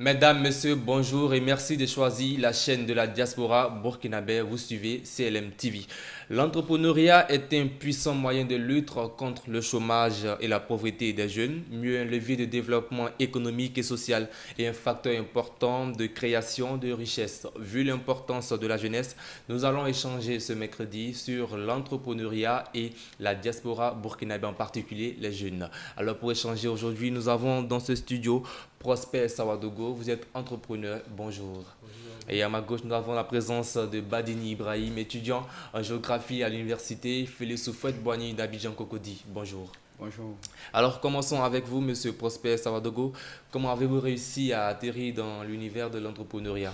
Mesdames, Messieurs, bonjour et merci de choisir la chaîne de la diaspora burkinabé. Vous suivez CLM TV. L'entrepreneuriat est un puissant moyen de lutte contre le chômage et la pauvreté des jeunes, mieux un levier de développement économique et social et un facteur important de création de richesses. Vu l'importance de la jeunesse, nous allons échanger ce mercredi sur l'entrepreneuriat et la diaspora burkinabé, en particulier les jeunes. Alors pour échanger aujourd'hui, nous avons dans ce studio Prosper Sawadogo, vous êtes entrepreneur, bonjour. Bonjour à Et vous. à ma gauche, nous avons la présence de Badini Ibrahim, étudiant en géographie à l'université Félix Soufouette-Boigny d'Abidjan Cocody. Bonjour. Bonjour. Alors commençons avec vous, monsieur Prosper Sawadogo. Comment avez-vous réussi à atterrir dans l'univers de l'entrepreneuriat?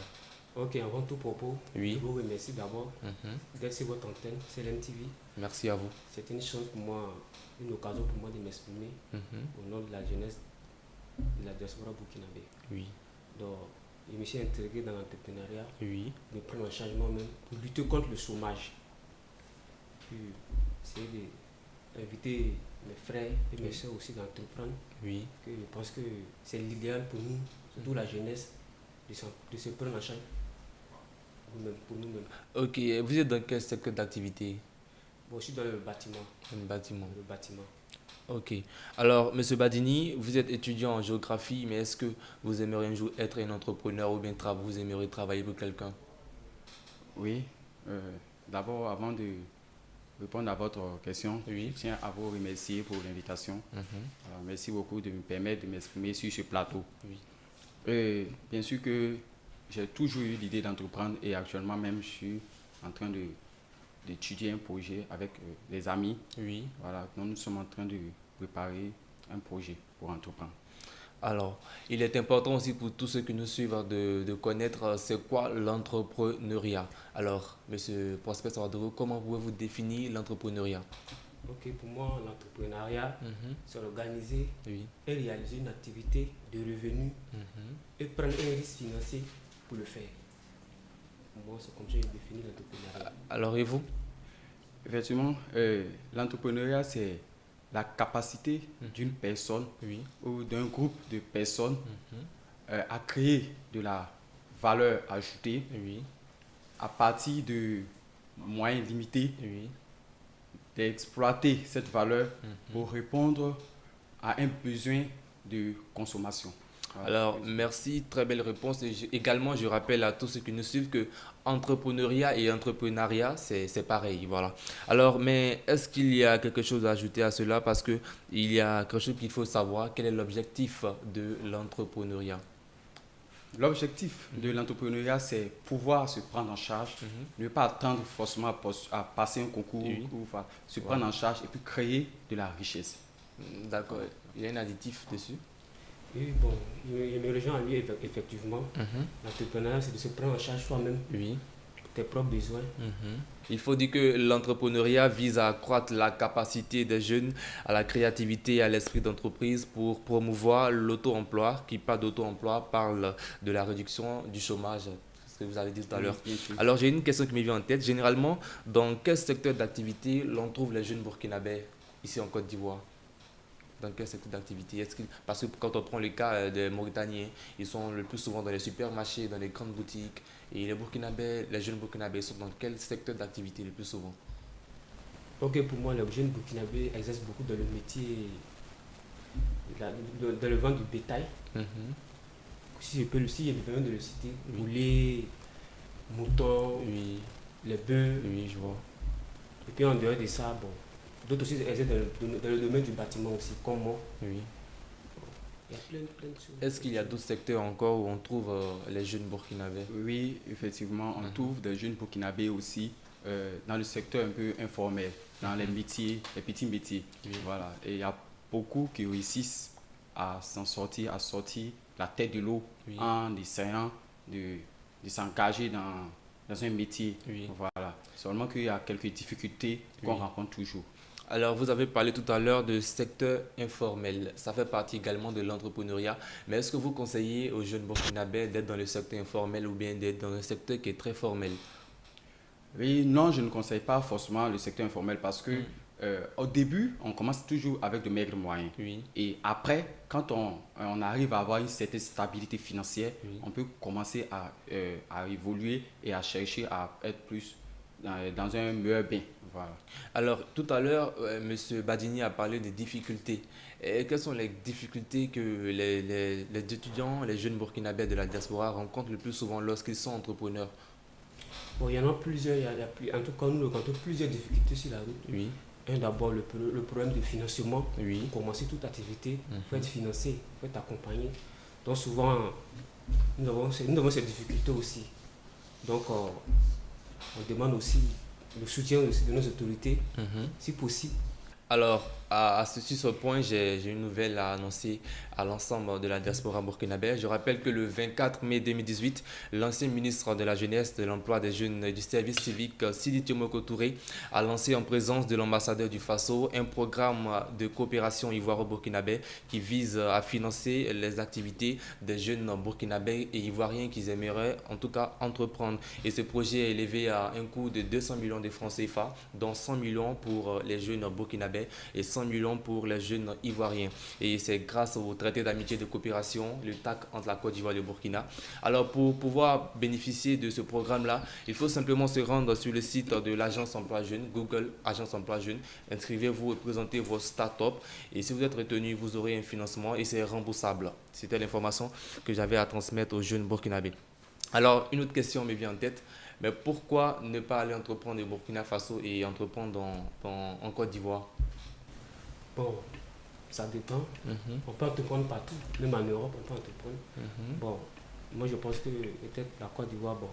Ok, avant tout propos, je Oui. vous remercie d'abord Mhm. d'être sur votre antenne, c'est l'MTV. Merci à vous. C'est une chance pour moi, une occasion pour moi de m'exprimer Mhm. au nom de la jeunesse de la diaspora burkinabé. Oui. Donc, je me suis intégré dans l'entrepreneuriat, Oui. me prendre en charge moi-même pour lutter contre le chômage. Puis, essayer d'inviter mes frères et mes soeurs aussi d'entreprendre. Oui. Que je pense que c'est l'idéal pour nous, surtout la jeunesse, de se prendre en charge pour nous-mêmes. Ok, vous êtes dans quel secteur d'activité? Bon, je suis dans le bâtiment. Un bâtiment. Le bâtiment. Ok. Alors, monsieur Badini, vous êtes étudiant en géographie, mais est-ce que vous aimeriez un jour être un entrepreneur ou bien vous aimeriez travailler pour quelqu'un? Oui, d'abord, avant de répondre à votre question, Oui. je tiens à vous remercier pour l'invitation. Mhm. Merci beaucoup de me permettre de m'exprimer sur ce plateau. Oui. Bien sûr que j'ai toujours eu l'idée d'entreprendre et actuellement même je suis en train d'étudier un projet avec des amis. Oui. Voilà, donc nous sommes en train de préparer un projet pour entreprendre. Alors, il est important aussi pour tous ceux qui nous suivent de connaître c'est quoi l'entrepreneuriat. Alors, monsieur Prosper Sawadogo, comment pouvez-vous définir l'entrepreneuriat? Ok, pour moi, l'entrepreneuriat, Mhm. c'est organiser Oui. et réaliser une activité de revenu Mhm. et prendre un risque financier pour le faire. Pour moi, c'est comme ça que je définis l'entrepreneuriat. Alors, et vous? Effectivement, l'entrepreneuriat, c'est la capacité d'une personne Oui. ou d'un groupe de personnes Mhm. à créer de la valeur ajoutée Oui. à partir de moyens limités, Oui. d'exploiter cette valeur Mhm. pour répondre à un besoin de consommation. Voilà. Alors, merci, très belle réponse. Et également, je rappelle à tous ceux qui nous suivent que entrepreneuriat et entrepreneuriat, c'est pareil. Voilà. Alors, mais est-ce qu'il y a quelque chose à ajouter à cela? Parce qu'il y a quelque chose qu'il faut savoir. Quel est l'objectif de l'entrepreneuriat? L'objectif de l'entrepreneuriat, c'est pouvoir se prendre en charge, Mhm. ne pas attendre forcément à passer un concours, Oui. ou enfin, se prendre en charge et puis créer de la richesse. D'accord. Il y a un additif dessus. Et bon, je me rejoins à lui effectivement. Mhm. L'entrepreneuriat, c'est de se prendre en charge soi-même, Oui. tes propres besoins. Mhm. Il faut dire que l'entrepreneuriat vise à accroître la capacité des jeunes à la créativité et à l'esprit d'entreprise pour promouvoir l'auto-emploi. Qui parle d'auto-emploi parle de la réduction du chômage, ce que vous avez dit tout à l'heure. Bien sûr. Alors j'ai une question qui me vient en tête. Généralement, dans quel secteur d'activité l'on trouve les jeunes burkinabés ici en Côte d'Ivoire? Dans quel secteur d'activité? Parce que quand on prend le cas des Mauritaniens, ils sont le plus souvent dans les supermarchés, dans les grandes boutiques. Et les Burkinabés, les jeunes Burkinabés sont dans quel secteur d'activité le plus souvent? Ok, pour moi, les jeunes burkinabés exercent beaucoup dans le métier, dans le vente du bétail. Mhm. Si je peux le citer, je peux de le citer. Oui. Poulet, mouton, Oui, les bœufs. oui, je vois. Et puis en dehors de ça, bon, d'autres aussi exercent dans le domaine du bâtiment aussi, comme moi. Oui. Il y a plein de choses. Est-ce qu'il y a d'autres secteurs encore où on trouve les jeunes Burkinabés? Oui, effectivement, on Mhm. trouve des jeunes burkinabés aussi dans le secteur un peu informel, dans les métiers, les petits métiers. Oui. Voilà. Et il y a beaucoup qui réussissent à s'en sortir, à sortir la tête de l'eau Oui. en essayant de s'engager dans un métier. Oui. Voilà. Seulement qu'il y a quelques difficultés qu'on Oui. rencontre toujours. Alors, vous avez parlé tout à l'heure de secteur informel. Ça fait partie également de l'entrepreneuriat. Mais est-ce que vous conseillez aux jeunes Burkinabés d'être dans le secteur informel ou bien d'être dans un secteur qui est très formel? Oui, non, je ne conseille pas forcément le secteur informel parce que au début, on commence toujours avec de maigres moyens. Oui. Et après, quand on arrive à avoir une certaine stabilité financière, Oui. on peut commencer à évoluer et à chercher à être plus dans un meilleur bain. Voilà. Alors, tout à l'heure, M. Badini a parlé des difficultés. Et quelles sont les difficultés que les étudiants, les jeunes burkinabés de la diaspora rencontrent le plus souvent lorsqu'ils sont entrepreneurs? Bon, il y en a plusieurs, en tout cas, nous rencontrons plusieurs difficultés sur la route. Oui. D'abord, le problème de financement. Oui. Pour commencer toute activité, il faut être financé, il faut être accompagné. Donc, souvent, nous avons ces difficultés aussi. Donc, on demande aussi le soutien aussi de nos autorités, si possible. Alors, sur ce point, j'ai une nouvelle à annoncer à l'ensemble de la diaspora burkinabé. Je rappelle que le 24 mai 2018, l'ancien ministre de la Jeunesse, de l'Emploi des Jeunes et du Service civique, Sidi Tiomoko Touré, a lancé en présence de l'ambassadeur du Faso un programme de coopération ivoiro-burkinabé qui vise à financer les activités des jeunes burkinabés et ivoiriens qui aimeraient en tout cas entreprendre. Et ce projet est élevé à un coût de 200 millions de francs CFA, dont 100 millions pour les jeunes burkinabés et 100 millions pour les jeunes ivoiriens. Et c'est grâce au traité d'amitié et de coopération, le TAC, entre la Côte d'Ivoire et le Burkina. Alors pour pouvoir bénéficier de ce programme-là, il faut simplement se rendre sur le site de l'Agence Emploi Jeune, Google Agence Emploi Jeune, inscrivez-vous et présentez vos start-up. Et si vous êtes retenu, vous aurez un financement et c'est remboursable. C'était l'information que j'avais à transmettre aux jeunes burkinabés. Alors une autre question me vient en tête. Mais pourquoi ne pas aller entreprendre au Burkina Faso et entreprendre en Côte d'Ivoire? Bon, ça dépend. On peut entreprendre partout, même en Europe, on peut entreprendre. Bon, moi je pense que peut-être la Côte d'Ivoire, bon,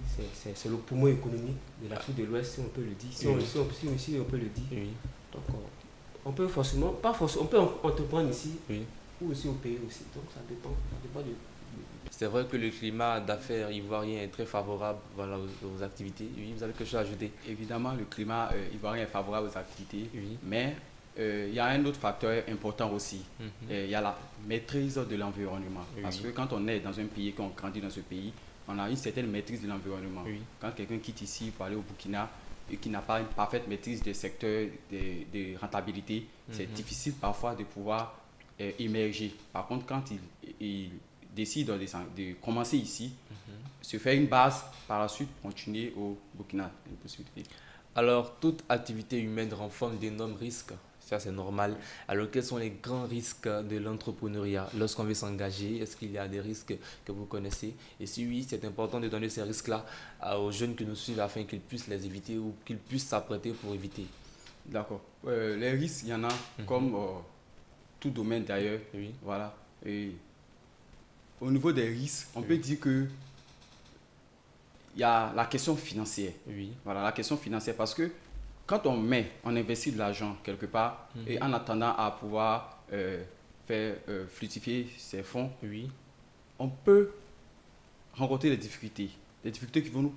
c'est le poumon économique de l'Afrique de l'Ouest, si on peut le dire. Si on peut le dire. Oui. Donc, on peut forcément, pas forcément, on peut entreprendre ici, Oui. ou aussi au pays aussi. Donc ça dépend de. C'est vrai que le climat d'affaires ivoirien est très favorable voilà, aux activités. Oui, vous avez quelque chose à ajouter? Évidemment, le climat ivoirien est favorable aux activités, Oui. mais il y a un autre facteur important aussi. Il y a la maîtrise de l'environnement. Oui. Parce que quand on est dans un pays, quand on grandit dans ce pays, on a une certaine maîtrise de l'environnement. Oui. Quand quelqu'un quitte ici pour aller au Burkina et qui n'a pas une parfaite maîtrise des secteurs de rentabilité, c'est difficile parfois de pouvoir émerger. Par contre, quand il décide de commencer ici, se faire une base, par la suite continuer au Burkina, une possibilité. Alors, toute activité humaine renferme d'énormes risques. Ça, c'est normal. Alors, quels sont les grands risques de l'entrepreneuriat lorsqu'on veut s'engager? Est-ce qu'il y a des risques que vous connaissez? Et si oui, c'est important de donner ces risques-là aux jeunes qui nous suivent afin qu'ils puissent les éviter ou qu'ils puissent s'apprêter pour éviter. D'accord. Les risques, il y en a comme tout domaine d'ailleurs. Oui. Voilà. Et au niveau des risques, on peut dire que il y a la question financière. Oui. Voilà, la question financière parce que quand on investit de l'argent quelque part et en attendant à pouvoir faire fructifier ces fonds, Oui. on peut rencontrer des difficultés qui vont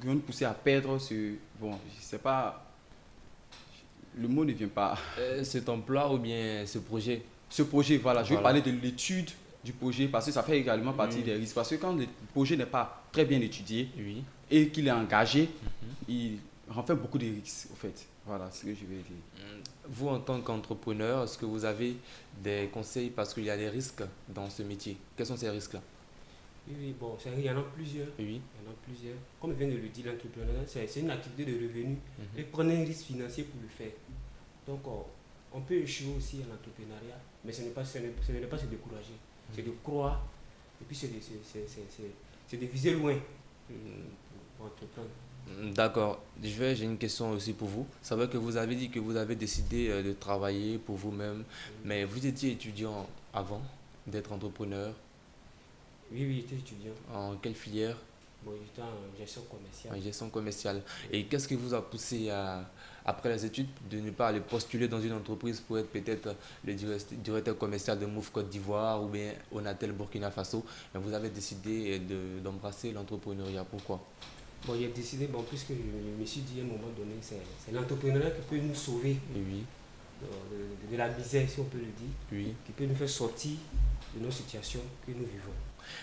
nous pousser à perdre ce, bon, je sais pas, le mot ne vient pas. Cet emploi ou bien ce projet? Ce projet, voilà, je vais Voilà. parler de l'étude du projet parce que ça fait également partie des risques. Parce que quand le projet n'est pas très bien étudié Oui. et qu'il est engagé, il renferme beaucoup de risques, au fait. Voilà ce que je vais dire. Vous, en tant qu'entrepreneur, est-ce que vous avez des conseils parce qu'il y a des risques dans ce métier? Quels sont ces risques-là? Oui, bon, il y en a plusieurs. Oui. Il y en a plusieurs. Comme vient de le dire, l'entrepreneuriat, c'est une activité de revenu. Et prenez un risque financier pour le faire. Donc, on peut échouer aussi en entrepreneuriat, mais ce n'est pas se décourager. C'est de croire et puis c'est de viser loin pour entreprendre. D'accord. J'ai une question aussi pour vous. C'est vrai que vous avez dit que vous avez décidé de travailler pour vous-même, mais vous étiez étudiant avant d'être entrepreneur. Oui, j'étais étudiant. En quelle filière? Bon, j'étais en gestion commerciale. En gestion commerciale. Et qu'est-ce qui vous a poussé après les études de ne pas aller postuler dans une entreprise pour être peut-être le directeur commercial de Move Côte d'Ivoire ou bien Onatel Burkina Faso, mais vous avez décidé d'embrasser l'entrepreneuriat? Pourquoi? Bon, j'ai décidé, bon, puisque je me suis dit à un moment donné, c'est l'entrepreneuriat qui peut nous sauver Oui. de la misère, si on peut le dire, Oui. qui peut nous faire sortir de nos situations que nous vivons.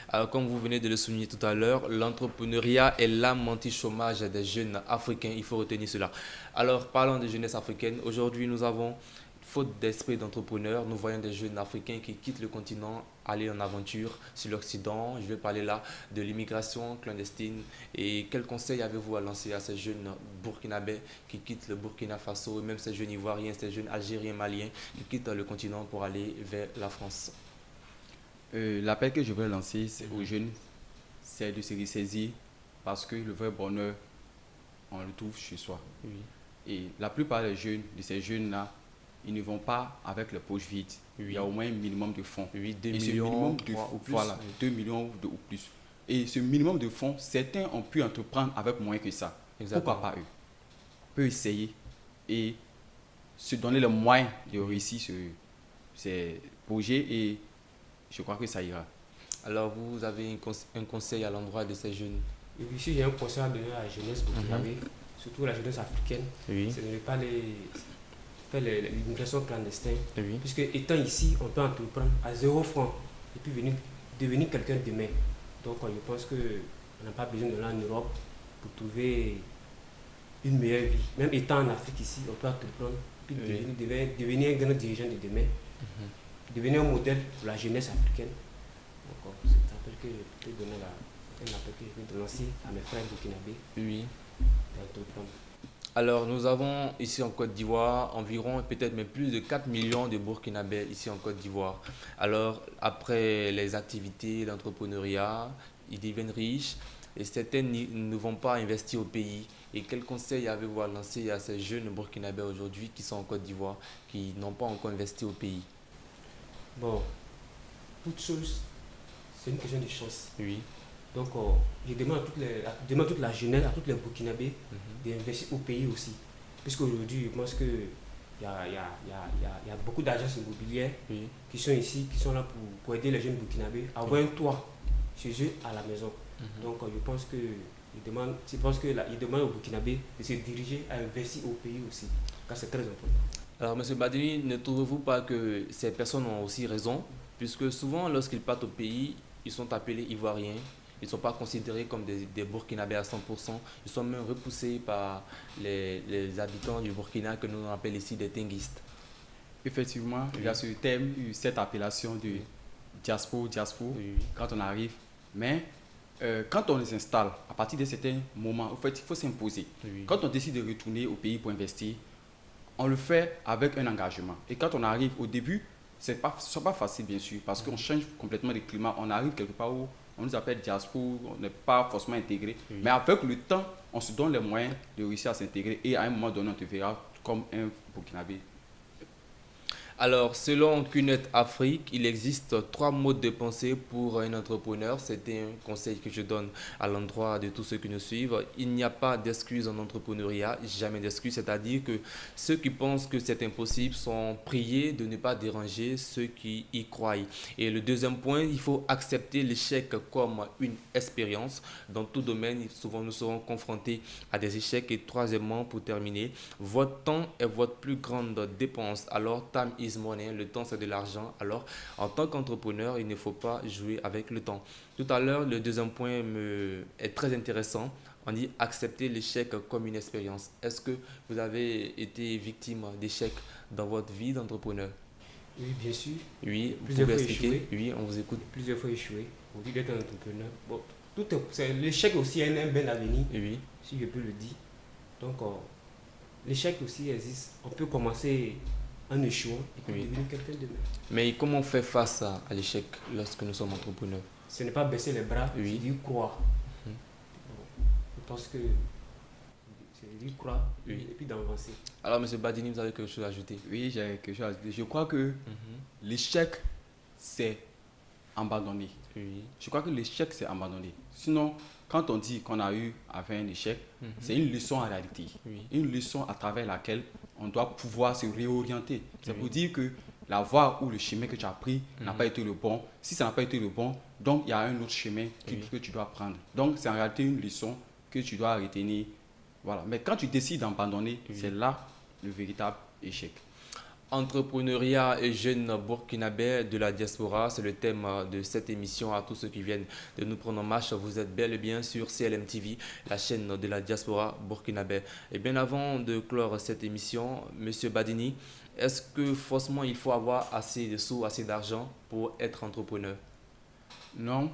Alors, comme vous venez de le souligner tout à l'heure, l'entrepreneuriat est l'âme anti-chômage des jeunes africains. Il faut retenir cela. Alors, parlons des jeunesses africaines. Aujourd'hui, nous avons, faute d'esprit d'entrepreneur, nous voyons des jeunes africains qui quittent le continent, aller en aventure sur l'Occident. Je vais parler là de l'immigration clandestine. Et quels conseils avez-vous à lancer à ces jeunes burkinabés qui quittent le Burkina Faso, et même ces jeunes ivoiriens, ces jeunes algériens, maliens qui quittent le continent pour aller vers la France? L'appel que je veux lancer aux jeunes, c'est de se ressaisir parce que le vrai bonheur, on le trouve chez soi. Oui. Et la plupart des jeunes, de ces jeunes-là, ils ne vont pas avec les poches vides. Oui. Il y a au moins un minimum de fonds. Oui, 2 Et ce millions, minimum 3 ou plus. voilà, 2 millions ou plus. Et ce minimum de fonds, certains ont pu entreprendre avec moins que ça. Exactement. Pourquoi pas eux? Peut essayer et se donner les moyens de réussir ces projets et je crois que ça ira. Alors, vous avez un conseil à l'endroit de ces jeunes? Et puis, si j'ai un conseil à donner à la jeunesse burkinabé, surtout la jeunesse africaine, Oui. c'est de ne pas faire l'immigration clandestine. Oui. Puisque étant ici, on peut entreprendre à 0 francs et puis devenir quelqu'un demain. Donc, je pense qu'on n'a pas besoin d'aller en Europe pour trouver une meilleure vie. Même étant en Afrique ici, on peut entreprendre, puis devenir un grand dirigeant de demain, devenir un modèle pour la jeunesse africaine. Donc, c'est un appel que je peux donner un appel que je vais lancer à mes frères burkinabés Oui. d'entreprendre. Alors, nous avons ici en Côte d'Ivoire environ peut-être même plus de 4 millions de Burkinabés ici en Côte d'Ivoire. Alors, après les activités d'entrepreneuriat, ils deviennent riches et certains ne vont pas investir au pays. Et quels conseils avez-vous à lancer à ces jeunes Burkinabés aujourd'hui qui sont en Côte d'Ivoire, qui n'ont pas encore investi au pays? Bon, toute chose, c'est une question de chance. Oui. Donc, je demande à toute la jeunesse, à tous les Burkinabés d'investir au pays aussi. Puisqu'aujourd'hui, je pense qu'il y a beaucoup d'agences immobilières qui sont ici, qui sont là pour aider les jeunes Burkinabés à avoir un toit chez eux à la maison. Donc, je pense qu'il demande aux Burkinabés de se diriger à investir au pays aussi, car c'est très important. Alors, M. Badini, ne trouvez-vous pas que ces personnes ont aussi raison? Puisque souvent, lorsqu'ils partent au pays, ils sont appelés Ivoiriens. Ils ne sont pas considérés comme des Burkinabés à 100%. Ils sont même repoussés par les habitants du Burkina que nous appelons ici des tinguistes. Effectivement, il y a ce terme, cette appellation de diaspora, quand on arrive. Mais quand on les installe, à partir de certains moments, en fait, il faut s'imposer. Oui. Quand on décide de retourner au pays pour investir, on le fait avec un engagement. Et quand on arrive au début, ce n'est pas facile, bien sûr, parce qu'on change complètement de climat. On arrive quelque part où on nous appelle diaspora, on n'est pas forcément intégré. Oui. Mais avec le temps, on se donne les moyens de réussir à s'intégrer. Et à un moment donné, on te verra comme un Burkinabé. Alors, selon QNet Afrique, il existe 3 modes de pensée pour un entrepreneur. C'est un conseil que je donne à l'endroit de tous ceux qui nous suivent. Il n'y a pas d'excuses en entrepreneuriat, jamais d'excuses. C'est-à-dire que ceux qui pensent que c'est impossible sont priés de ne pas déranger ceux qui y croient. Et le deuxième point, il faut accepter l'échec comme une expérience. Dans tout domaine, souvent nous serons confrontés à des échecs. Et troisièmement, pour terminer, votre temps est votre plus grande dépense. Alors, time is money, le temps c'est de l'argent. Alors, en tant qu'entrepreneur, il ne faut pas jouer avec le temps. Tout à l'heure, le deuxième point est très intéressant. On dit accepter l'échec comme une expérience. Est-ce que vous avez été victime d'échecs dans votre vie d'entrepreneur? Oui, bien sûr. Oui, vous Plusieurs pouvez fois expliquer? échoué. Oui, on vous écoute. Plusieurs fois échoué. Au lieu d'être un entrepreneur. Bon, l'échec aussi a un bel avenir, Oui, si je peux le dire. Donc, l'échec aussi existe. On peut commencer en échouant et puis devenir quelqu'un de mieux. mais comment on fait face à l'échec lorsque nous sommes entrepreneurs? Ce n'est pas baisser les bras, Oui. c'est dire croire. Bon, je pense que c'est dire croire et puis d'avancer. Alors, M. Badini, vous avez quelque chose à ajouter? Oui, j'ai quelque chose à dire. Je crois que l'échec, c'est abandonner. Oui. Je crois que l'échec, c'est abandonner. Sinon, quand on dit qu'on a eu à faire un échec, c'est une leçon en réalité. Oui. Une leçon à travers laquelle on doit pouvoir se réorienter. C'est pour dire que la voie ou le chemin que tu as pris n'a pas été le bon. Si ça n'a pas été le bon, donc il y a un autre chemin que tu dois prendre. Donc c'est en réalité une leçon que tu dois retenir. Voilà. Mais quand tu décides d'abandonner, c'est là le véritable échec. Entrepreneuriat et jeunes burkinabés de la diaspora, c'est le thème de cette émission. À tous ceux qui viennent de nous prendre en marche, vous êtes bel et bien sur CLM TV, la chaîne de la diaspora burkinabé. Et bien avant de clore cette émission, Monsieur Badini, est-ce que forcément il faut avoir assez de sous, assez d'argent pour être entrepreneur? Non,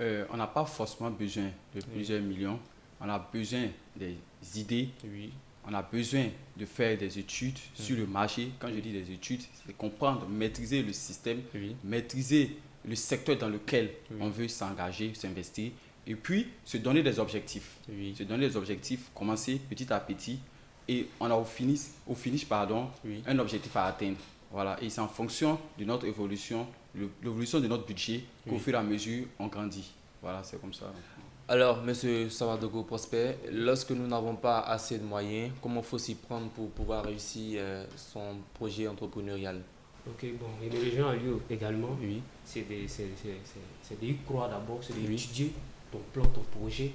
on n'a pas forcément besoin de plusieurs millions. On a besoin des idées. Oui. On a besoin de faire des études sur le marché. Quand je dis des études, c'est comprendre, maîtriser le système, maîtriser le secteur dans lequel on veut s'engager, s'investir. Et puis, se donner des objectifs. Se donner des objectifs, commencer petit à petit. Et on a au finish, un objectif à atteindre. Voilà. Et c'est en fonction de notre évolution, l'évolution de notre budget, qu'au fur et à mesure, on grandit. Voilà, c'est comme ça. Alors, Monsieur Savadogo Prosper, lorsque nous n'avons pas assez de moyens, comment faut s'y prendre pour pouvoir réussir son projet entrepreneurial? Ok, bon, l'émergence a lieu également. C'est de croire d'abord, c'est d'étudier ton plan, ton projet,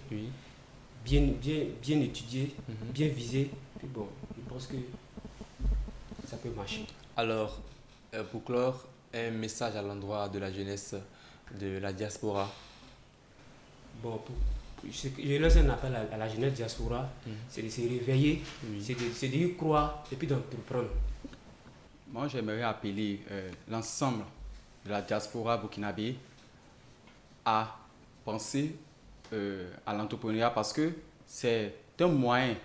bien étudier, bien viser. Puis bon, je pense que ça peut marcher. Alors, pour clore, un message à l'endroit de la jeunesse de la diaspora. Bon, je lance un appel à la jeunesse diaspora, c'est de se réveiller, c'est de y croire et puis d'entreprendre. Moi, j'aimerais appeler l'ensemble de la diaspora burkinabé à penser à l'entrepreneuriat parce que c'est un moyen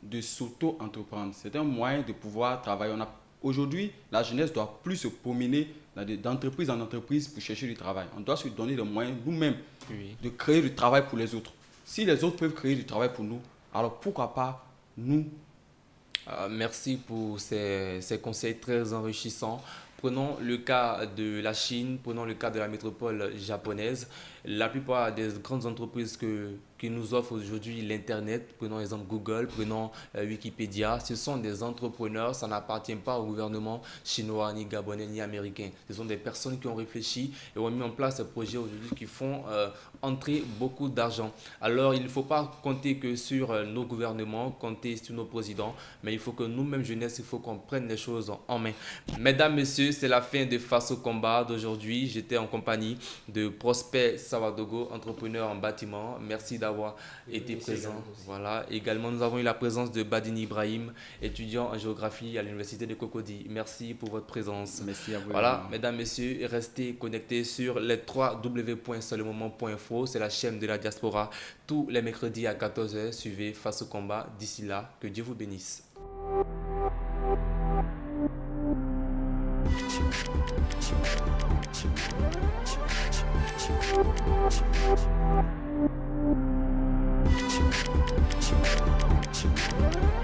de s'auto-entreprendre, c'est un moyen de pouvoir travailler. Aujourd'hui, la jeunesse ne doit plus se promener d'entreprise en entreprise pour chercher du travail. On doit se donner les moyens nous-mêmes de créer du travail pour les autres. Si les autres peuvent créer du travail pour nous, alors pourquoi pas nous? Merci pour ces conseils très enrichissants. Prenons le cas de la Chine, prenons le cas de la métropole japonaise. La plupart des grandes entreprises qui nous offrent aujourd'hui l'Internet, prenons exemple Google, prenons Wikipédia, ce sont des entrepreneurs, ça n'appartient pas au gouvernement chinois, ni gabonais, ni américain. Ce sont des personnes qui ont réfléchi et ont mis en place ces projets aujourd'hui qui font entrer beaucoup d'argent. Alors, il ne faut pas compter que sur nos gouvernements, compter sur nos présidents, mais il faut que nous-mêmes, jeunesse, il faut qu'on prenne les choses en main. Mesdames, messieurs, c'est la fin de Face au combat d'aujourd'hui. J'étais en compagnie de Prosper Savadogo, entrepreneur en bâtiment. Merci d'avoir été présent. Voilà. Également, nous avons eu la présence de Badini Ibrahim, étudiant en géographie à l'université de Cocody. Merci pour votre présence. Merci à vous. Voilà, mesdames, messieurs, restez connectés sur les www.seullemoment.info. C'est la chaîne de la diaspora. Tous les mercredis à 14h, suivez Face au combat. D'ici là, que Dieu vous bénisse. Thank you.